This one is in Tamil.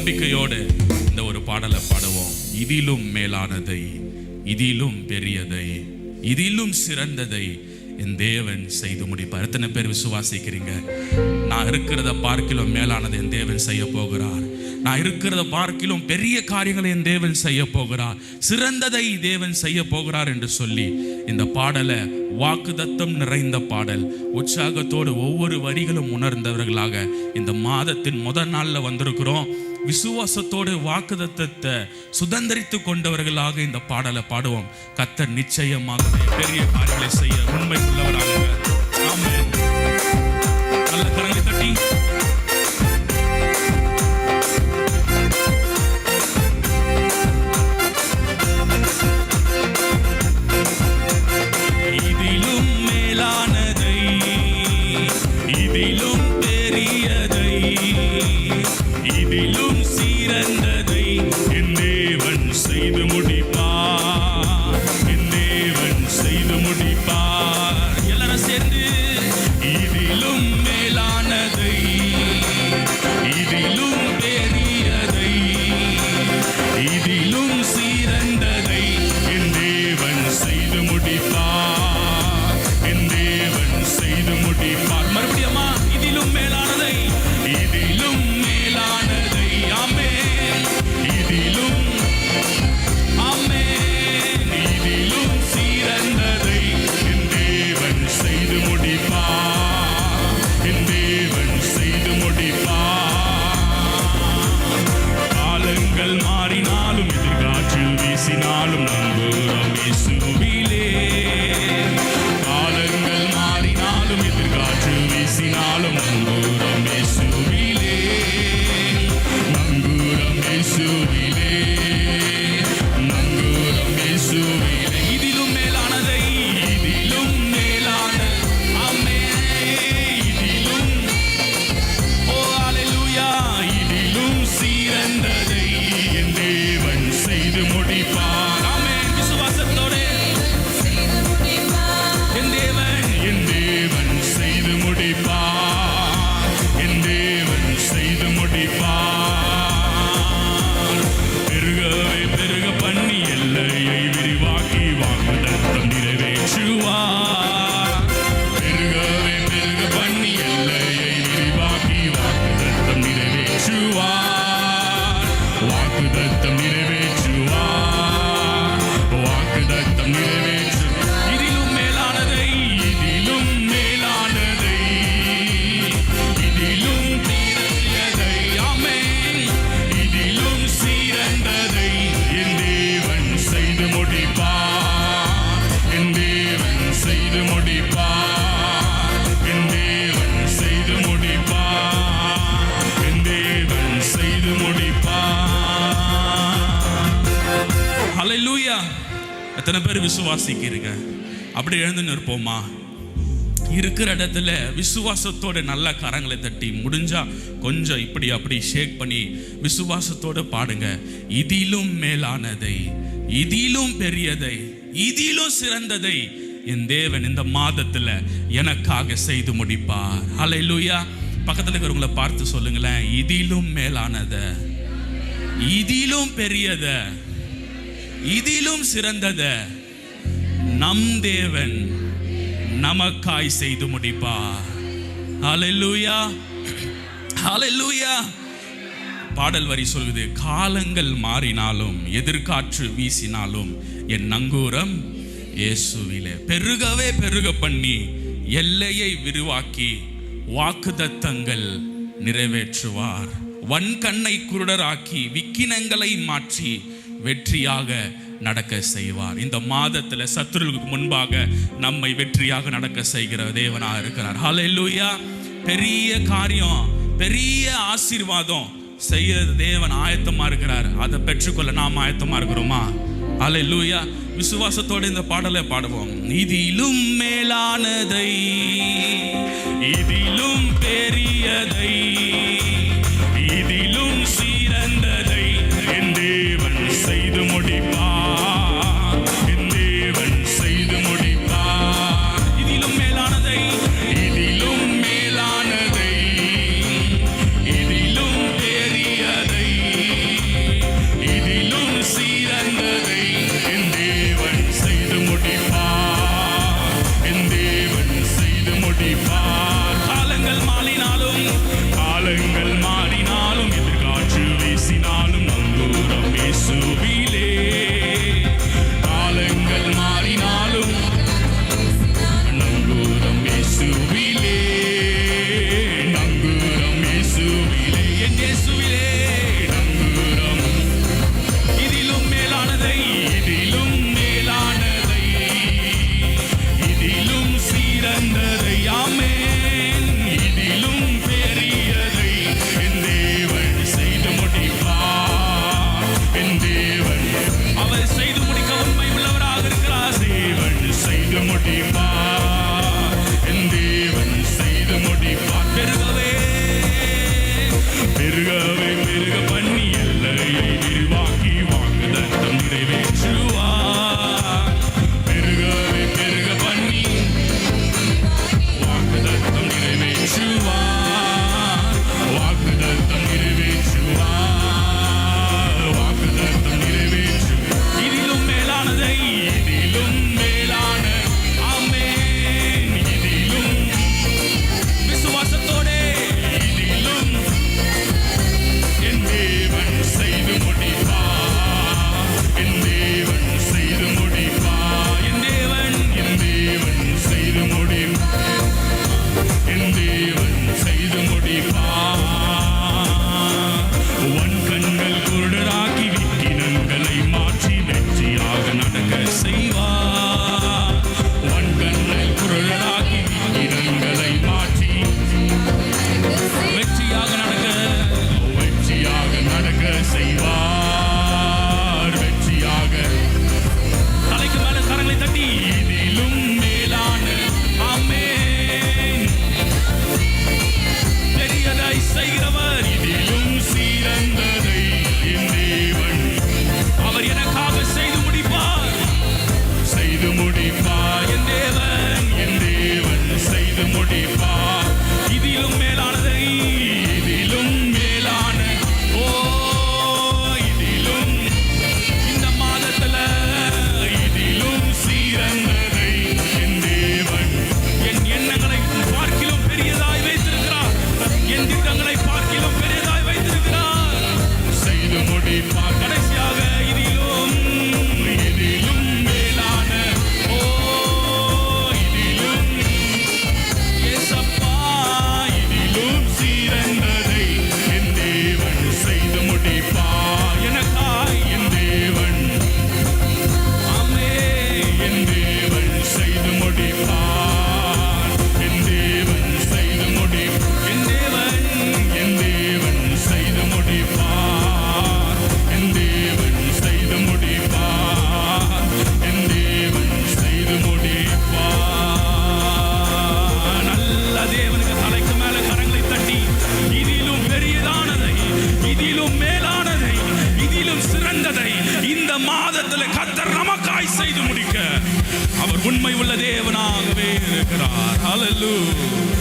நம்பிக்கையோடு இந்த ஒரு பாடலை பாடுவோம். இதிலும் மேலானதை, இதிலும் பெரியதை, இதிலும் சிறந்ததை என் தேவன் செய்து முடிப்பார். எத்தனை பேர் விசுவாசிக்கிறீங்க? நான் இருக்கிறத பார்க்கிலும் மேலானது என் தேவன் செய்ய போகிறார். நான் இருக்கிறத பார்க்கிலும் பெரிய காரியங்களை என் தேவன் செய்ய போகிறார், சிறந்ததை தேவன் செய்ய போகிறார் என்று சொல்லி இந்த பாடலை வாக்குத்தத்தம் நிறைந்த பாடல், உற்சாகத்தோடு ஒவ்வொரு வரிகளும் உணர்ந்தவர்களாக இந்த மாதத்தின் முதல் நாளில் வந்திருக்கிறோம். விசுவாசத்தோடு வாக்குத்தத்தத்தை சுதந்திரித்து கொண்டவர்களாக இந்த பாடலை பாடுவோம். கர்த்தர் நிச்சயமாகவே பெரிய காரியங்களை செய்ய உண்மை உள்ளவராக. ஆமென். நல்ல கரங்களை தட்டி இதிலும் மேலானதை, இதிலும் பெரியதை, இதிலும் சிறந்ததை என் தேவன் செய்து முடிப்பார், என் தேவன் செய்து முடிப்பார். எல்லாரும் சேர்ந்து இதிலும் மேலானதை, இதிலும் பெரியதை, இதிலும் சிறந்ததை என் தேவன் செய்து முடிப்பார், என் தேவன் செய்து முடிப்பார். மறுபடியுமா? இதிலும் மேலானதை, இதிலும் மேலானதை, ஆமென், இதிலும், ஆமென், இதிலும் சிறந்ததை என் தேவன் செய்து முடிப்பார், என் தேவன் செய்து முடிப்பார். காலங்கள் மாறினாலும் எதிர்காற்றில் வீசினாலும் நம்புகிறோம் இயேசுவிலே. காலங்கள் மாறினாலும் எதிர்காற்றில் வீசினாலும் நம்புகிறோம் இயேசுவிலே, நம்புகிறோம் இயேசுவிலே, நம்புகிறோம் இயேசுவிலே. இதிலும் மேலானதை, இதிலும் மேலான, ஆமென், இதிலும், ஓ அல்லேலூயா, இதிலும் சிறந்ததை என் தேவன் செய்து முடிப்பார். ஆமென். விசுவாசத்தோடு என் தேவன், என் தேவன் செய்து முடிப்பார், என் தேவன் செய்து முடிப்பார். பெருகவே பெருக பண்ணி எல்லையை விரிவாக்கி வாக்குத்தத்தம் நிறைவேற்றுவார். பெருகவே பெருக பண்ணி எல்லையை விரிவாக்கி வாக்குத்தத்தம் நிறைவேற்றுவார், வாக்குத்தத்தம் நிறைவேற்றுவார், வாக்குத்தத்தம் நிறைவேற்று. இதிலும் மேலானதை, இதிலும் மேலானதை, இதிலும் பெரியதை, ஆமென், இதிலும் சிறந்ததை என் தேவன் செய்து முடிப்பார், என் தேவன் செய்து முடிப்பார், என் தேவன் செய்து முடிப்பார், என் தேவன் செய்து முடிப்பார். ஹல்லேலூயா. எத்தனை பேர் விசுவாசிக்கிறீங்க? அப்படி எழுந்து நிற்போமா? இருக்கிற இடத்துல விசுவாசத்தோட நல்ல கரங்களை தட்டி, முடிஞ்சா கொஞ்சம் இப்படி அப்படி ஷேக் பண்ணி விசுவாசத்தோடு பாடுங்க. இதிலும் மேலானதை, இதிலும் பெரியதை, இதிலும் சிறந்ததை என் தேவன் இந்த மாதத்துல எனக்காக செய்து முடிப்பார். ஹல்லேலூயா. பக்கத்துல இருக்கிறவங்களை பார்த்து சொல்லுங்களேன், இதிலும் மேலானத, இதிலும் பெரியத, இதிலும் சிறந்தத நம் தேவன் நமக்காய் செய்து முடிப்பார். ஹல்லேலூயா, ஹல்லேலூயா. பாடல் வரி சொல்வது, காலங்கள் மாறினாலும் எதிர்காற்று வீசினாலும் என் நங்கூரம் இயேசுவிலே. பெருகவே பெருக பண்ணி எல்லையை விரிவாக்கி வாக்குத்தத்தங்கள் நிறைவேற்றுவார். வன்கண்ணை குருடராக்கி விக்கினங்களை மாற்றி வெற்றியாக நடக்க செய்வார். இந்த மாதத்துல சத்துருவுக்கு முன்பாக நம்மை வெற்றியாக நடக்க செய்கிற தேவனாக இருக்கிறார். ஹல்லேலூயா. பெரிய காரியம், பெரிய ஆசீர்வாதம் செய்ய தேவன் ஆயத்தமா இருக்கிறார். அதை பெற்றுக்கொள்ள நாம் ஆயத்தமா இருக்கிறோமா? ஹல்லேலூயா. விசுவாசத்தோடு இந்த பாடலை பாடுவோம். இதிலும் மேலானதை, இதிலும் பெரியதை, இதிலும் சிறந்ததை என் தேவன் செய்து முடிப்பார், என் தேவன் செய்து முடிப்பார். இதிலும் மேலானதை, இதிலும் மேலானதை, இதிலும் பெரியதை, செய்வார் வெற்றியாக. தலைக்கு மேல கரங்களை தட்டி இதிலும் மேலான ஆமென் பெரியதை செய்கிறவர், இதிலும் சிறந்ததை என் தேவன் அவர் எனக்காக செய்து முடிப்பார், செய்து முடிப்பார். என் தேவன் செய்து முடிப்பார். இதிலும் மேலானதை, இதிலும் மேலான ஓ இதிலும் இந்த மாதத்துல இதிலும் சிறந்ததை என் தேவன் என் எண்ணங்களை பார்க்கிலும் பெரியதாய் வைத்திருக்கிறார், என் திட்டங்களை பார்க்கிலும் பெரியதாய் வைத்திருக்கிறார், செய்து முடிப்பார். கடைசியாக இதிலும் இதிலும் மேலான ஓ இதிலும் இயேசப்பா இதிலும் சிறந்ததை என் தேவன் செய்து முடிப்பார். எனக்காய் என் தேவன் ஆமே என் தேவன் செய்து முடிப்பார். என் தேவன் செய்து முடி என் தேவன் செய்து முடிப்பார். என் தேவன் செய்து முடிப்பார். என் தேவன் செய்து முடிப்பார். நல்ல தேவனுக்கு தலைக்கு மேல கரங்களை தட்டி இதிலும் பெரியதானதை, இதிலும் மேலானதை, இதிலும் சிறந்ததை இந்த மாதத்தில் கர்த்தர் நமக்காய் செய்து முடிக்க அவர் உண்மை உள்ள தேவனாகவே இருக்கிறார். ஹல்லேலூயா.